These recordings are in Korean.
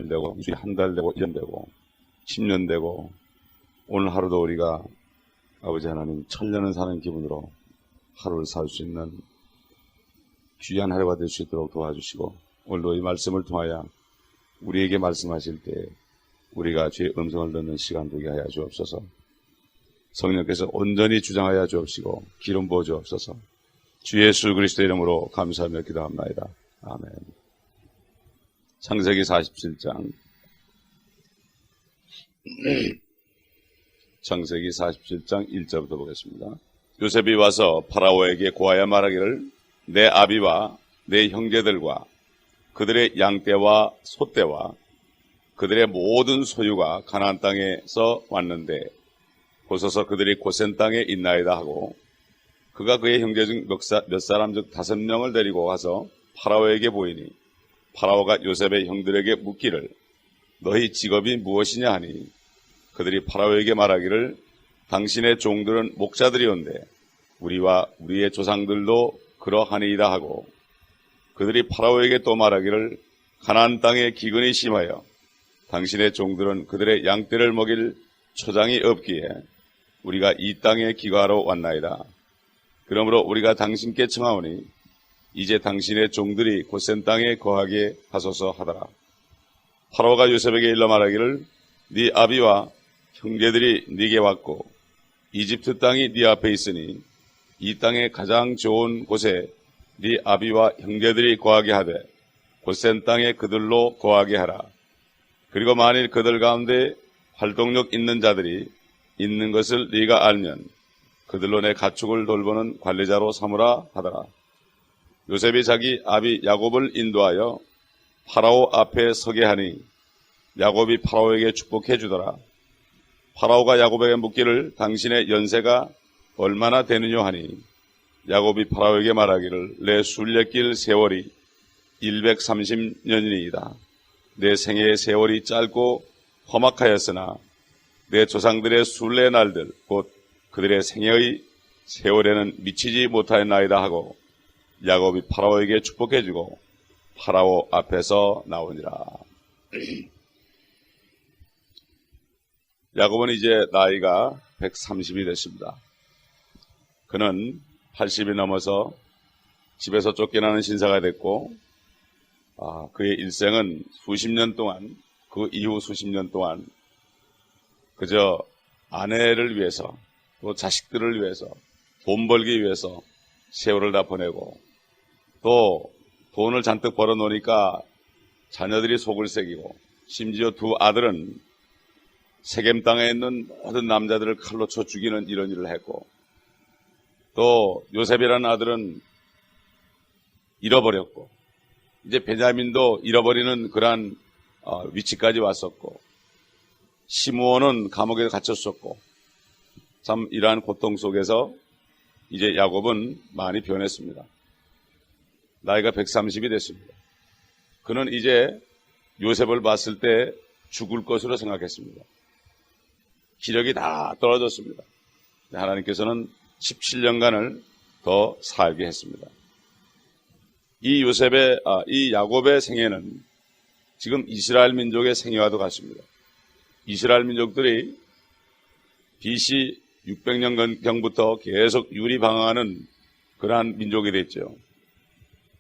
되고, 한 달 되고, 1년 되고, 10년 되고, 오늘 하루도 우리가 아버지 하나님 천년을 사는 기분으로 하루를 살 수 있는 귀한 하루가 될 수 있도록 도와주시고, 오늘도 이 말씀을 통하여 우리에게 말씀하실 때 우리가 주의 음성을 듣는 시간 되게 하여 주옵소서. 성령께서 온전히 주장하여 주옵시고 기름 부어 주옵소서. 주 예수 그리스도의 이름으로 감사하며 기도합나이다. 아멘. 창세기 47장 창세기 47장 1절부터 보겠습니다. 요셉이 와서 파라오에게 고하여 말하기를 내 아비와 내 형제들과 그들의 양떼와 소떼와 그들의 모든 소유가 가나안 땅에서 왔는데 보소서 그들이 고센 땅에 있나이다 하고 그가 그의 형제 중 몇 사람 즉 5명을 데리고 가서 파라오에게 보이니 파라오가 요셉의 형들에게 묻기를 너희 직업이 무엇이냐 하니 그들이 파라오에게 말하기를 당신의 종들은 목자들이온데 우리와 우리의 조상들도 그러하니이다 하고 그들이 파라오에게 또 말하기를 가나안 땅에 기근이 심하여 당신의 종들은 그들의 양떼를 먹일 초장이 없기에 우리가 이 땅에 기거하러 왔나이다. 그러므로 우리가 당신께 청하오니 이제 당신의 종들이 고센 땅에 거하게 하소서 하더라. 파라오가 요셉에게 일러 말하기를 네 아비와 형제들이 네게 왔고 이집트 땅이 네 앞에 있으니 이 땅의 가장 좋은 곳에 네 아비와 형제들이 거하게 하되 고센 땅에 그들로 거하게 하라. 그리고 만일 그들 가운데 활동력 있는 자들이 있는 것을 네가 알면 그들로 내 가축을 돌보는 관리자로 삼으라 하더라. 요셉이 자기 아비 야곱을 인도하여 파라오 앞에 서게 하니 야곱이 파라오에게 축복해 주더라. 파라오가 야곱에게 묻기를 당신의 연세가 얼마나 되느냐 하니 야곱이 파라오에게 말하기를 내 순례길 세월이 130년이니이다. 내 생애의 세월이 짧고 험악하였으나 내 조상들의 순례 날들 곧 그들의 생애의 세월에는 미치지 못하였나이다 하고 야곱이 파라오에게 축복해주고 파라오 앞에서 나오니라. 야곱은 이제 나이가 130이 됐습니다. 그는 80이 넘어서 집에서 쫓겨나는 신사가 됐고 그의 일생은 수십 년 동안 그 이후 수십 년 동안 그저 아내를 위해서 또 자식들을 위해서 돈 벌기 위해서 세월을 다 보내고 또 돈을 잔뜩 벌어 놓으니까 자녀들이 속을 새기고 심지어 두 아들은 세겜 땅에 있는 모든 남자들을 칼로 쳐 죽이는 이런 일을 했고 또 요셉이라는 아들은 잃어버렸고 이제 베냐민도 잃어버리는 그러한 위치까지 왔었고 시므온은 감옥에 갇혔었고 참 이러한 고통 속에서 이제 야곱은 많이 변했습니다. 나이가 130이 됐습니다. 그는 이제 요셉을 봤을 때 죽을 것으로 생각했습니다. 기력이 다 떨어졌습니다. 하나님께서는 17년간을 더 살게 했습니다. 이 야곱의 생애는 지금 이스라엘 민족의 생애와도 같습니다. 이스라엘 민족들이 BC 600년경부터 계속 유리방황하는 그러한 민족이 됐죠.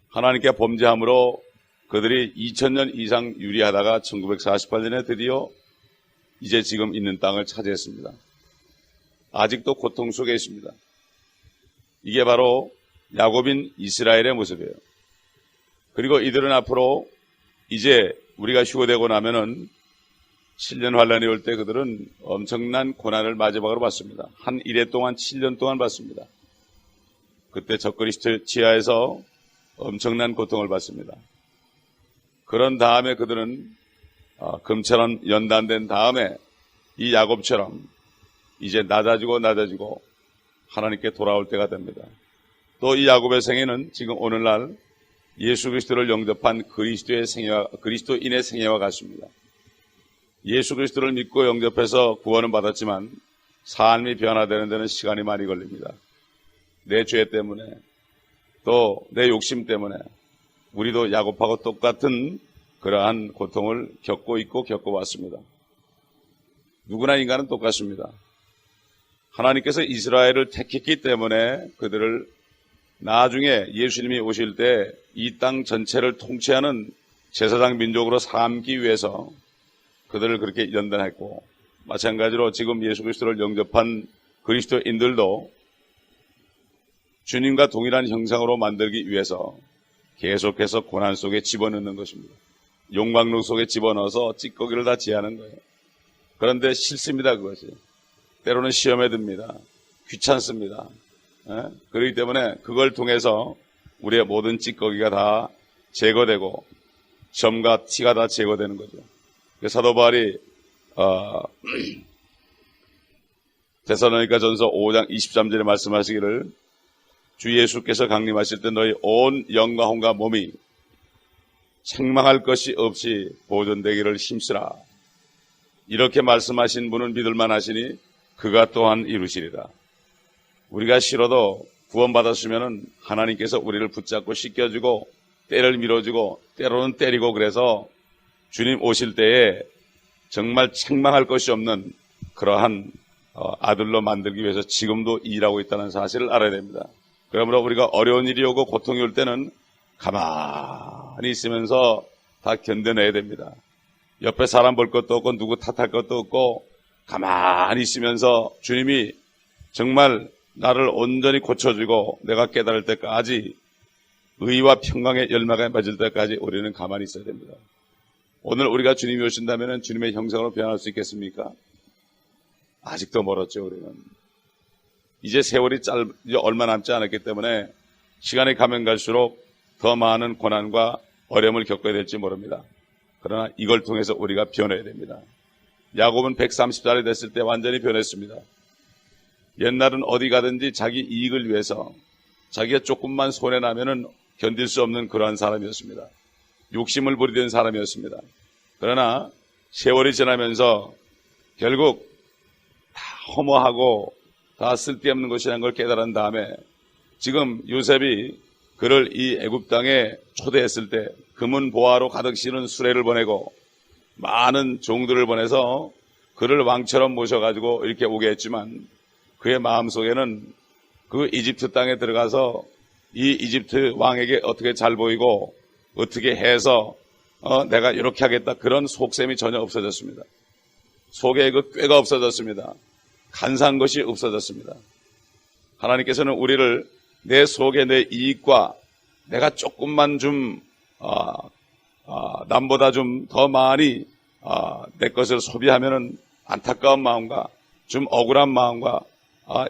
하나님께 범죄함으로 그들이 2000년 이상 유리하다가 1948년에 드디어 이제 지금 있는 땅을 차지했습니다. 아직도 고통 속에 있습니다. 이게 바로 야곱인 이스라엘의 모습이에요. 그리고 이들은 앞으로 이제 우리가 휴거되고 나면은 7년 환란이 올 때 그들은 엄청난 고난을 마지막으로 받습니다. 한 일해 동안 7년 동안 받습니다. 그때 적그리스도 지하에서 엄청난 고통을 받습니다. 그런 다음에 그들은 금처럼 연단된 다음에 이 야곱처럼 이제 낮아지고 하나님께 돌아올 때가 됩니다. 또 이 야곱의 생애는 지금 오늘날 예수 그리스도를 영접한 그리스도인의 생애와 같습니다. 예수 그리스도를 믿고 영접해서 구원은 받았지만 삶이 변화되는 데는 시간이 많이 걸립니다. 내 죄 때문에 또 내 욕심 때문에 우리도 야곱하고 똑같은 그러한 고통을 겪고 있고 겪어왔습니다. 누구나 인간은 똑같습니다. 하나님께서 이스라엘을 택했기 때문에 그들을 나중에 예수님이 오실 때 이 땅 전체를 통치하는 제사장 민족으로 삼기 위해서 그들을 그렇게 연단했고, 마찬가지로 지금 예수 그리스도를 영접한 그리스도인들도 주님과 동일한 형상으로 만들기 위해서 계속해서 고난 속에 집어넣는 것입니다. 용광로 속에 집어넣어서 찌꺼기를 다 제하는 거예요. 그런데 싫습니다, 그것이. 때로는 시험에 듭니다. 귀찮습니다. 그렇기 때문에 그걸 통해서 우리의 모든 찌꺼기가 다 제거되고 점과 티가 다 제거되는 거죠. 사도 바울이 데살로니가전서 5장 23절에 말씀하시기를, 주 예수께서 강림하실 때 너희 온 영과 혼과 몸이 책망할 것이 없이 보존되기를 힘쓰라. 이렇게 말씀하신 분은 믿을만 하시니 그가 또한 이루시리라. 우리가 싫어도 구원받았으면 하나님께서 우리를 붙잡고 씻겨주고 때를 밀어주고 때로는 때리고, 그래서 주님 오실 때에 정말 책망할 것이 없는 그러한 아들로 만들기 위해서 지금도 일하고 있다는 사실을 알아야 됩니다. 그러므로 우리가 어려운 일이 오고 고통이 올 때는 가만히 있으면서 다 견뎌내야 됩니다. 옆에 사람 볼 것도 없고 누구 탓할 것도 없고 가만히 있으면서 주님이 정말 나를 온전히 고쳐주고 내가 깨달을 때까지, 의와 평강의 열매가 맺을 때까지 우리는 가만히 있어야 됩니다. 오늘 우리가 주님이 오신다면 주님의 형상으로 변할 수 있겠습니까? 아직도 멀었죠. 우리는 이제 세월이 이제 얼마 남지 않았기 때문에 시간이 가면 갈수록 더 많은 고난과 어려움을 겪어야 될지 모릅니다. 그러나 이걸 통해서 우리가 변해야 됩니다. 야곱은 130살이 됐을 때 완전히 변했습니다. 옛날은 어디 가든지 자기 이익을 위해서 자기가 조금만 손해나면은 견딜 수 없는 그러한 사람이었습니다. 욕심을 부리던 사람이었습니다. 그러나 세월이 지나면서 결국 다 허무하고 다 쓸데없는 것이라는 걸 깨달은 다음에 지금 요셉이 그를 이 애굽 땅에 초대했을 때 금은 보화로 가득 씌는 수레를 보내고 많은 종들을 보내서 그를 왕처럼 모셔가지고 이렇게 오게 했지만, 그의 마음속에는 그 이집트 땅에 들어가서 이 이집트 왕에게 어떻게 잘 보이고 어떻게 해서 내가 이렇게 하겠다, 그런 속셈이 전혀 없어졌습니다. 속에 그 꾀가 없어졌습니다. 간사한 것이 없어졌습니다. 하나님께서는 우리를 내 속에 내 이익과 내가 조금만 좀 남보다 좀 더 많이 내 것을 소비하면은 안타까운 마음과 좀 억울한 마음과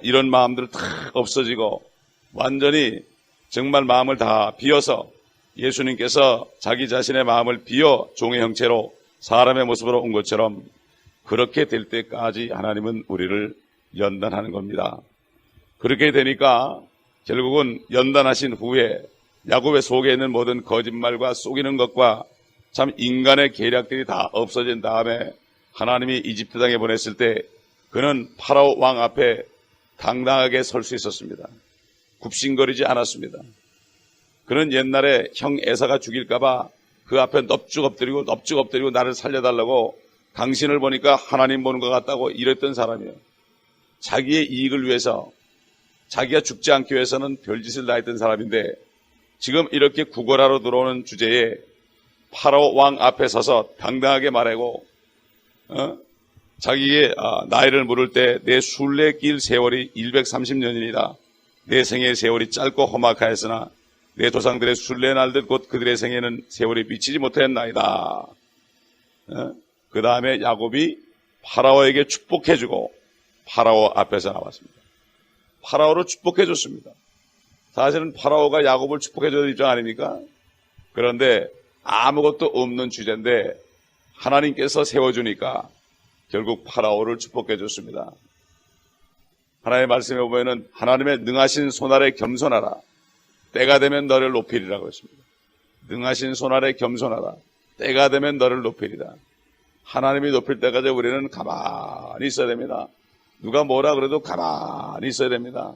이런 마음들 다 없어지고 완전히 정말 마음을 다 비워서 예수님께서 자기 자신의 마음을 비워 종의 형체로 사람의 모습으로 온 것처럼 그렇게 될 때까지 하나님은 우리를 연단하는 겁니다. 그렇게 되니까 결국은 연단하신 후에 야곱의 속에 있는 모든 거짓말과 속이는 것과 참 인간의 계략들이 다 없어진 다음에 하나님이 이집트 땅에 보냈을 때 그는 파라오 왕 앞에 당당하게 설 수 있었습니다. 굽신거리지 않았습니다. 그는 옛날에 형 에사가 죽일까봐 그 앞에 넙죽 엎드리고 나를 살려달라고, 당신을 보니까 하나님 보는 것 같다고 이랬던 사람이에요. 자기의 이익을 위해서, 자기가 죽지 않기 위해서는 별짓을 다 했던 사람인데, 지금 이렇게 구걸하러 들어오는 주제에 파라오 왕 앞에 서서 당당하게 말하고 자기의 나이를 물을 때 내 순례길 세월이 130년이니라. 내 생의 세월이 짧고 험악하였으나 내 조상들의 순례 날들 곧 그들의 생에는 세월이 미치지 못했나이다. 그 다음에 야곱이 파라오에게 축복해주고 파라오 앞에서 나왔습니다. 파라오를 축복해줬습니다. 사실은 파라오가 야곱을 축복해줄 입장 아닙니까? 그런데 아무것도 없는 주제인데 하나님께서 세워주니까 결국 파라오를 축복해줬습니다. 하나님의 말씀에 보면은 하나님의 능하신 손 아래 겸손하라. 때가 되면 너를 높이리라고 했습니다. 능하신 손 아래 겸손하라. 때가 되면 너를 높이리라. 하나님이 높일 때까지 우리는 가만히 있어야 됩니다. 누가 뭐라 그래도 가만히 있어야 됩니다.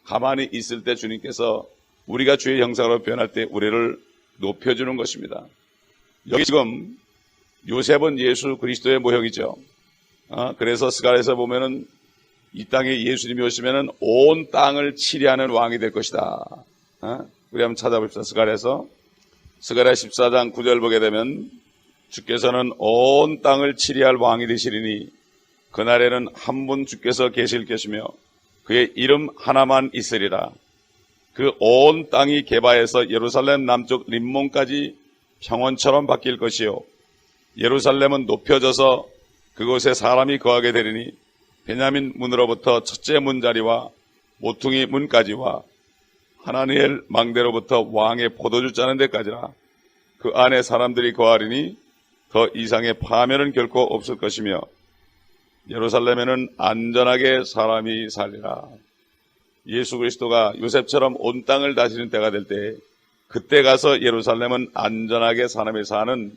가만히 있을 때 주님께서 우리가 주의 형상으로 변할 때 우리를 높여주는 것입니다. 여기 지금 요셉은 예수 그리스도의 모형이죠. 그래서 스가랴에서 보면은 이 땅에 예수님이 오시면은 온 땅을 치리하는 왕이 될 것이다. 우리 한번 찾아봅시다. 스가랴에서 스가랴 14장 9절 보게 되면 주께서는 온 땅을 치리할 왕이 되시리니 그날에는 한 분 주께서 계실 것이며 그의 이름 하나만 있으리라. 그 온 땅이 개바해서 예루살렘 남쪽 림몬까지 평원처럼 바뀔 것이요 예루살렘은 높여져서 그곳에 사람이 거하게 되리니 베냐민 문으로부터 첫째 문자리와 모퉁이 문까지와 하나니엘 망대로부터 왕의 포도주 짜는 데까지라. 그 안에 사람들이 거하리니 더 이상의 파멸은 결코 없을 것이며 예루살렘에는 안전하게 사람이 살리라. 예수 그리스도가 요셉처럼 온 땅을 다스리는 때가 될 때 그때 가서 예루살렘은 안전하게 사람이 사는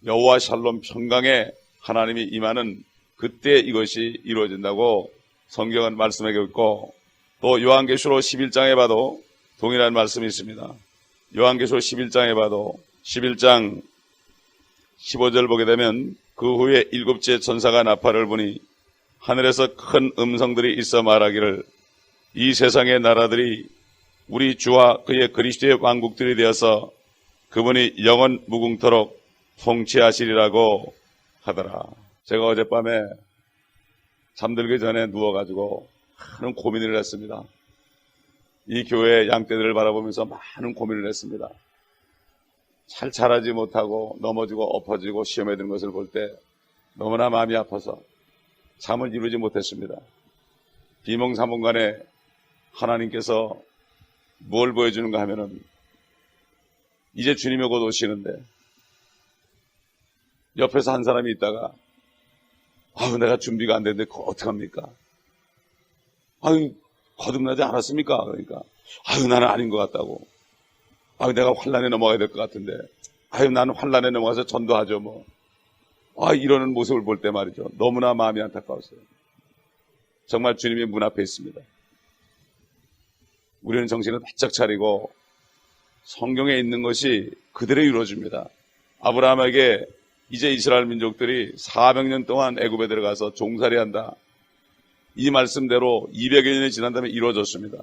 여호와 샬롬 평강에 하나님이 임하는 그때 이것이 이루어진다고 성경은 말씀하고 있고, 또 요한계시록 11장에 봐도 동일한 말씀이 있습니다. 요한계시록 11장에 봐도 11장 15절 보게 되면 그 후에 일곱째 천사가 나팔을 부니 하늘에서 큰 음성들이 있어 말하기를 이 세상의 나라들이 우리 주와 그의 그리스도의 왕국들이 되어서 그분이 영원 무궁토록 통치하시리라고 하더라. 제가 어젯밤에 잠들기 전에 누워가지고 많은 고민을 했습니다. 이 교회 양떼들을 바라보면서 많은 고민을 했습니다. 잘 자라지 못하고 넘어지고 엎어지고 시험에 드는 것을 볼 때 너무나 마음이 아파서 잠을 이루지 못했습니다. 비몽사몽간에 하나님께서 뭘 보여주는가 하면은 이제 주님이 곧 오시는데 옆에서 한 사람이 있다가 내가 준비가 안 됐는데 그거 어떡합니까? 거듭나지 않았습니까? 그러니까 나는 아닌 것 같다고. 내가 환란에 넘어가야 될 것 같은데 나는 환란에 넘어가서 전도하죠 뭐. 이러는 모습을 볼 때 말이죠. 너무나 마음이 안타까웠어요. 정말 주님이 문 앞에 있습니다. 우리는 정신을 바짝 차리고 성경에 있는 것이 그대로 이루어집니다. 아브라함에게 이제 이스라엘 민족들이 400년 동안 애굽에 들어가서 종살이한다. 이 말씀대로 200여 년이 지난 다음에 이루어졌습니다.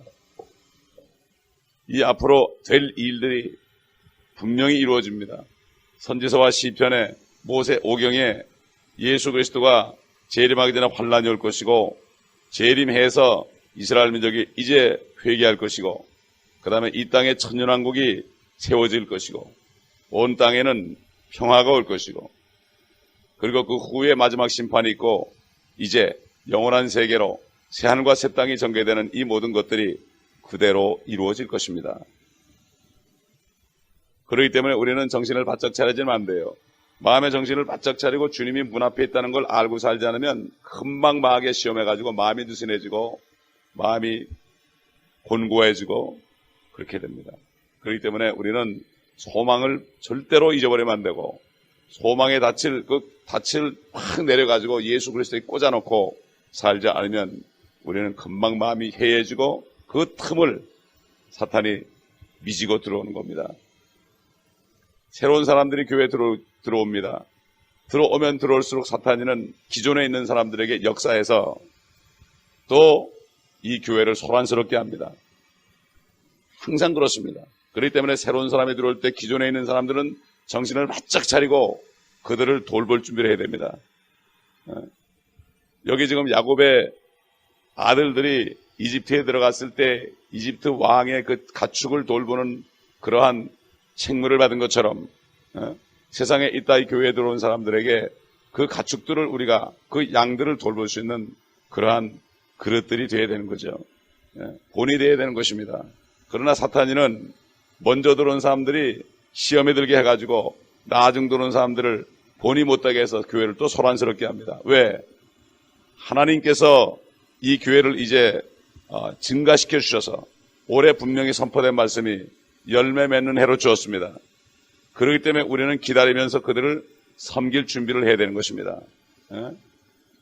이 앞으로 될 일들이 분명히 이루어집니다. 선지서와 시편에 모세 오경에 예수 그리스도가 재림하기 전에 환란이 올 것이고 재림해서 이스라엘 민족이 이제 회개할 것이고 그 다음에 이 땅에 천년왕국이 세워질 것이고 온 땅에는 평화가 올 것이고 그리고 그 후에 마지막 심판이 있고 이제 영원한 세계로 새하늘과 새 땅이 전개되는 이 모든 것들이 그대로 이루어질 것입니다. 그렇기 때문에 우리는 정신을 바짝 차리지는 안 돼요. 마음의 정신을 바짝 차리고 주님이 문 앞에 있다는 걸 알고 살지 않으면 금방 마하게 시험해가지고 마음이 느슨해지고 마음이 곤고해지고 그렇게 됩니다. 그렇기 때문에 우리는 소망을 절대로 잊어버리면 안 되고 소망의 닻을 확 내려가지고 예수 그리스도에 꽂아놓고 살지 않으면 우리는 금방 마음이 해해지고 그 틈을 사탄이 미지고 들어오는 겁니다. 새로운 사람들이 교회에 들어옵니다. 들어오면 들어올수록 사탄이는 기존에 있는 사람들에게 역사해서 또 이 교회를 소란스럽게 합니다. 항상 그렇습니다. 그렇기 때문에 새로운 사람이 들어올 때 기존에 있는 사람들은 정신을 바짝 차리고 그들을 돌볼 준비를 해야 됩니다. 여기 지금 야곱의 아들들이 이집트에 들어갔을 때 이집트 왕의 그 가축을 돌보는 그러한 책무를 받은 것처럼 세상에 있다 이 교회에 들어온 사람들에게 그 가축들을 우리가 그 양들을 돌볼 수 있는 그러한 그릇들이 되어야 되는 거죠. 본이 되어야 되는 것입니다. 그러나 사탄이는 먼저 들어온 사람들이 시험에 들게 해가지고 나중 들어온 사람들을 본이 못하게 해서 교회를 또 소란스럽게 합니다. 왜? 하나님께서 이 교회를 이제 증가시켜 주셔서 올해 분명히 선포된 말씀이 열매 맺는 해로 주었습니다. 그렇기 때문에 우리는 기다리면서 그들을 섬길 준비를 해야 되는 것입니다.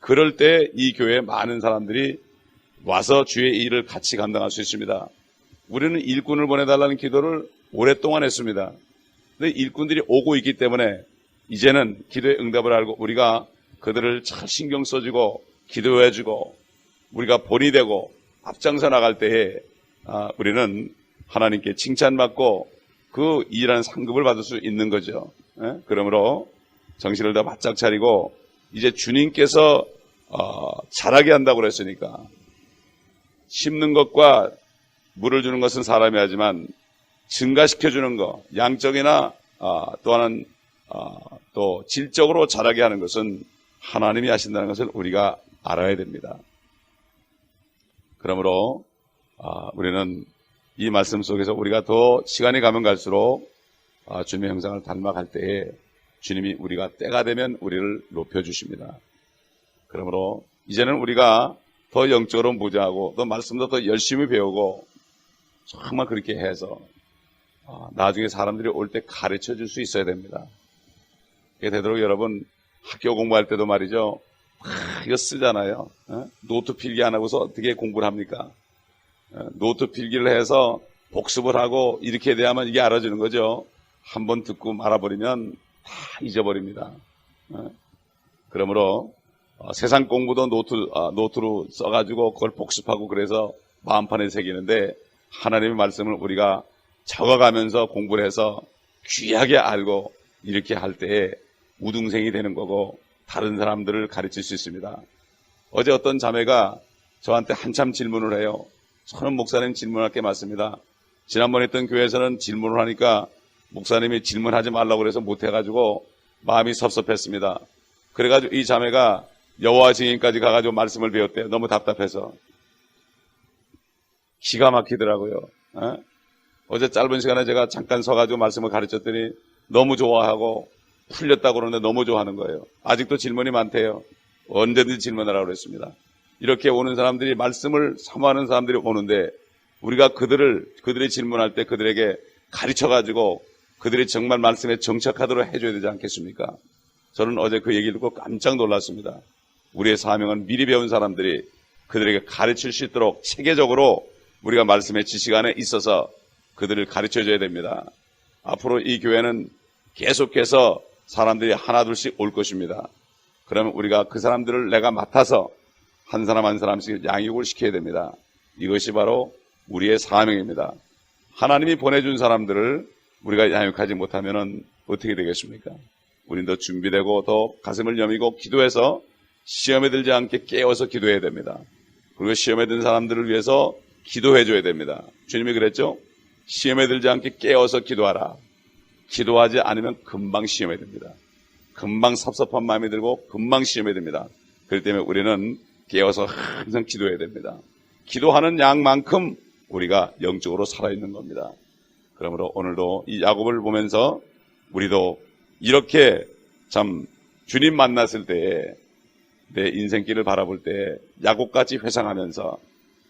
그럴 때 이 교회에 많은 사람들이 와서 주의 일을 같이 감당할 수 있습니다. 우리는 일꾼을 보내달라는 기도를 오랫동안 했습니다. 근데 일꾼들이 오고 있기 때문에 이제는 기도의 응답을 알고 우리가 그들을 잘 신경 써주고 기도해주고 우리가 본이 되고 앞장서 나갈 때에 우리는 하나님께 칭찬받고 그 일하는 상급을 받을 수 있는 거죠. 그러므로 정신을 더 바짝 차리고 이제 주님께서 자라게 한다고 그랬으니까 심는 것과 물을 주는 것은 사람이 하지만 증가시켜주는 것, 양적이나 또 하나는 또 질적으로 자라게 하는 것은 하나님이 하신다는 것을 우리가 알아야 됩니다. 그러므로 우리는 이 말씀 속에서 우리가 더 시간이 가면 갈수록 주님의 형상을 닮아갈 때에 주님이 우리가 때가 되면 우리를 높여주십니다. 그러므로 이제는 우리가 더 영적으로 무장하고 또 말씀도 더 열심히 배우고 정말 그렇게 해서 나중에 사람들이 올 때 가르쳐 줄 수 있어야 됩니다. 그게 되도록 여러분 학교 공부할 때도 말이죠. 이거 쓰잖아요. 노트 필기 안 하고서 어떻게 공부를 합니까? 노트 필기를 해서 복습을 하고 이렇게 돼야만 이게 알아지는 거죠. 한번 듣고 말아버리면 다 잊어버립니다. 그러므로 세상 공부도 노트로 써가지고 그걸 복습하고 그래서 마음판에 새기는데 하나님의 말씀을 우리가 적어가면서 공부를 해서 귀하게 알고 이렇게 할 때에 우등생이 되는 거고 다른 사람들을 가르칠 수 있습니다. 어제 어떤 자매가 저한테 한참 질문을 해요. 저는 목사님 질문할 게 맞습니다. 지난번에 했던 교회에서는 질문을 하니까 목사님이 질문하지 말라고 그래서 못해가지고 마음이 섭섭했습니다. 그래가지고 이 자매가 여호와 증인까지 가가지고 말씀을 배웠대요. 너무 답답해서. 기가 막히더라고요. 어제 짧은 시간에 제가 잠깐 서가지고 말씀을 가르쳤더니 너무 좋아하고 풀렸다고 그러는데 너무 좋아하는 거예요. 아직도 질문이 많대요. 언제든지 질문하라고 그랬습니다. 이렇게 오는 사람들이 말씀을 사모하는 사람들이 오는데 우리가 그들이 질문할 때 그들에게 가르쳐가지고 그들이 정말 말씀에 정착하도록 해줘야 되지 않겠습니까? 저는 어제 그 얘기를 듣고 깜짝 놀랐습니다. 우리의 사명은 미리 배운 사람들이 그들에게 가르칠 수 있도록 체계적으로 우리가 말씀의 지식 안에 있어서 그들을 가르쳐줘야 됩니다. 앞으로 이 교회는 계속해서 사람들이 하나둘씩 올 것입니다. 그러면 우리가 그 사람들을 내가 맡아서 한 사람 한 사람씩 양육을 시켜야 됩니다. 이것이 바로 우리의 사명입니다. 하나님이 보내준 사람들을 우리가 양육하지 못하면 어떻게 되겠습니까? 우린 더 준비되고 더 가슴을 여미고 기도해서 시험에 들지 않게 깨워서 기도해야 됩니다. 그리고 시험에 든 사람들을 위해서 기도해줘야 됩니다. 주님이 그랬죠? 시험에 들지 않게 깨워서 기도하라. 기도하지 않으면 금방 시험에 듭니다. 금방 섭섭한 마음이 들고 금방 시험에 듭니다. 그렇기 때문에 우리는 깨워서 항상 기도해야 됩니다. 기도하는 양만큼 우리가 영적으로 살아있는 겁니다. 그러므로 오늘도 이 야곱을 보면서 우리도 이렇게 참 주님 만났을 때에 내 인생길을 바라볼 때 야곱같이 회상하면서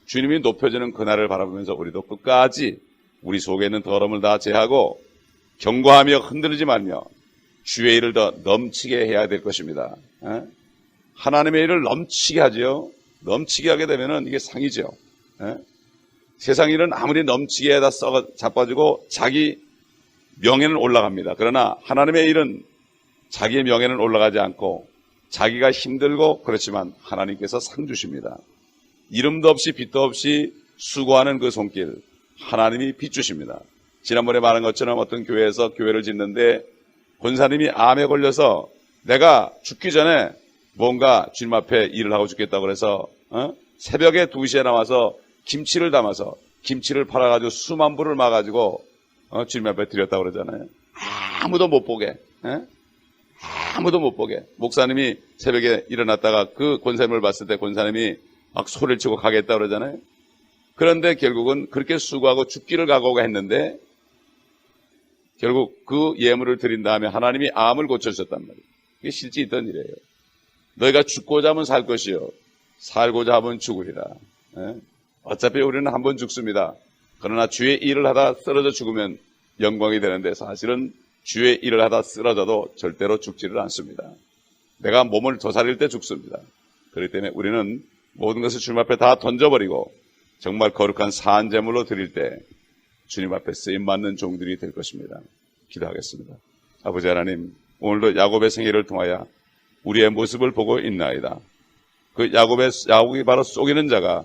주님이 높여지는 그날을 바라보면서 우리도 끝까지 우리 속에 있는 더러움을 다 제하고 경고하며 흔들리지 말며 주의 일을 더 넘치게 해야 될 것입니다. 하나님의 일을 넘치게 하죠. 넘치게 하게 되면 이게 상이죠. 세상 일은 아무리 넘치게 해다 자빠지고 자기 명예는 올라갑니다. 그러나 하나님의 일은 자기의 명예는 올라가지 않고 자기가 힘들고 그렇지만 하나님께서 상 주십니다. 이름도 없이 빛도 없이 수고하는 그 손길 하나님이 빛 주십니다. 지난번에 말한 것처럼 어떤 교회에서 교회를 짓는데 권사님이 암에 걸려서 내가 죽기 전에 뭔가 주님 앞에 일을 하고 죽겠다고 그래서 새벽에 2시에 나와서 김치를 담아서 김치를 팔아가지고 수만 불을 마가지고 주님 앞에 드렸다고 그러잖아요. 아무도 못 보게. 아무도 못 보게. 목사님이 새벽에 일어났다가 그 권사님을 봤을 때 권사님이 막 소리를 치고 가겠다고 그러잖아요. 그런데 결국은 그렇게 수고하고 죽기를 각오가 했는데 결국 그 예물을 드린 다음에 하나님이 암을 고쳐주셨단 말이에요. 이게 실제 있던 일이에요. 너희가 죽고자 하면 살 것이요 살고자 하면 죽으리라. 어차피 우리는 한 번 죽습니다. 그러나 주의 일을 하다 쓰러져 죽으면 영광이 되는데 사실은 주의 일을 하다 쓰러져도 절대로 죽지를 않습니다. 내가 몸을 도사릴 때 죽습니다. 그렇기 때문에 우리는 모든 것을 주님 앞에 다 던져버리고 정말 거룩한 사한 제물로 드릴 때 주님 앞에 쓰임받는 종들이 될 것입니다. 기도하겠습니다. 아버지 하나님, 오늘도 야곱의 생애를 통하여 우리의 모습을 보고 있나이다. 그 야곱이 바로 속이는 자가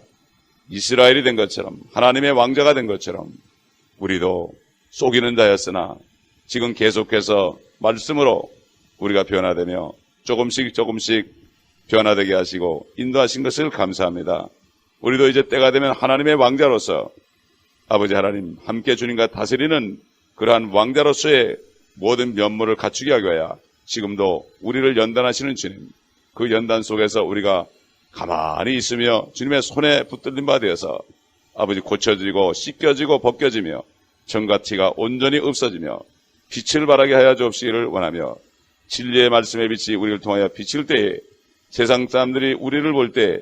이스라엘이 된 것처럼, 하나님의 왕자가 된 것처럼 우리도 속이는 자였으나 지금 계속해서 말씀으로 우리가 변화되며 조금씩 변화되게 하시고 인도하신 것을 감사합니다. 우리도 이제 때가 되면 하나님의 왕자로서 아버지 하나님 함께 주님과 다스리는 그러한 왕자로서의 모든 면모를 갖추게 하기 위하여 지금도 우리를 연단하시는 주님, 그 연단 속에서 우리가 가만히 있으며 주님의 손에 붙들린 바 되어서 아버지 고쳐지고 씻겨지고 벗겨지며 정과 티가 온전히 없어지며 빛을 발하게 하여 주옵시기를 원하며 진리의 말씀의 빛이 우리를 통하여 비칠 때에 세상 사람들이 우리를 볼 때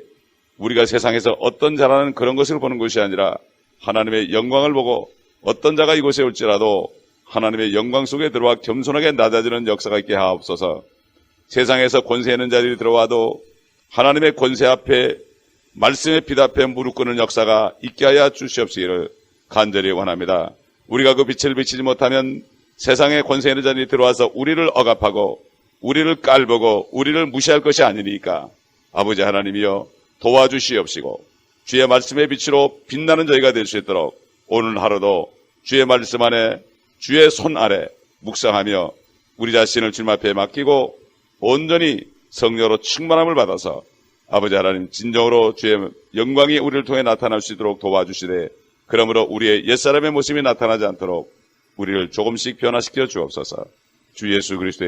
우리가 세상에서 어떤 자라는 그런 것을 보는 것이 아니라 하나님의 영광을 보고 어떤 자가 이곳에 올지라도 하나님의 영광 속에 들어와 겸손하게 낮아지는 역사가 있게 하옵소서. 세상에서 권세 있는 자들이 들어와도 하나님의 권세 앞에 말씀의 빛 앞에 무릎 꿇는 역사가 있게 하여 주시옵시기를 간절히 원합니다. 우리가 그 빛을 비치지 못하면 세상의 권세 있는 자들이 들어와서 우리를 억압하고 우리를 깔보고 우리를 무시할 것이 아니니까 아버지 하나님이여 도와주시옵시고 주의 말씀의 빛으로 빛나는 저희가 될 수 있도록 오늘 하루도 주의 말씀 안에 주의 손 아래 묵상하며 우리 자신을 주님 앞에 맡기고 온전히 성령으로 충만함을 받아서 아버지 하나님 진정으로 주의 영광이 우리를 통해 나타날 수 있도록 도와주시되 그러므로 우리의 옛사람의 모습이 나타나지 않도록 우리를 조금씩 변화시켜 주옵소서. 주 예수 그리스도의 이름